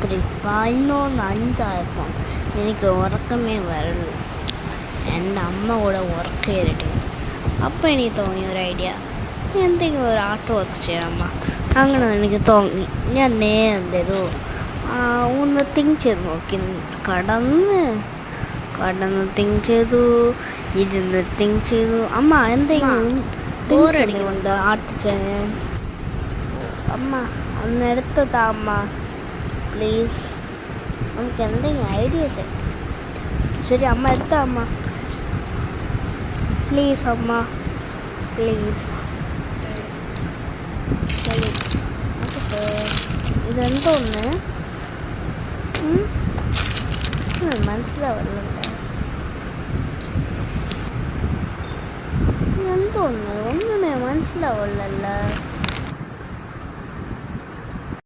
രാത്രി 11:05 എനിക്ക് ഉറക്കമേ വരുള്ളൂ. എൻ്റെ അമ്മ കൂടെ ഉറക്കരുത്. അപ്പം എനിക്ക് തോന്നിയ ഒരു ഐഡിയ, എന്തെങ്കിലും ഒരു ആർട്ട് വർക്ക് ചെയ്യാം അമ്മ. അങ്ങനെ എനിക്ക് തോന്നി. ഞാൻ എന്തേലും ഒന്ന് തിങ്ക് ചെയ്ത് നോക്കി. കടന്ന് തിങ്ക് ചെയ്തു, ഇരുന്ന് തിങ്ക് ചെയ്തു. അമ്മ എന്തെങ്കിലും ബോറടിക്കുന്നുണ്ട് ആർട്ട് ചെയ്യാൻ. അമ്മ ഒന്ന് എടുത്തതാ അമ്മ, പ്ലീസ്. നമുക്ക് എന്തെങ്കിലും ഐഡിയ ചെയ്യാം. ശരി അമ്മ എടുത്താ അമ്മ, പ്ലീസ് അമ്മ, പ്ലീസ്. ശരി ഇതെന്തോന്ന് മനസ്സിലാവില്ലല്ലേ? എന്തോന്ന് ഒന്നുമേ മനസ്സിലാവില്ലല്ലോ.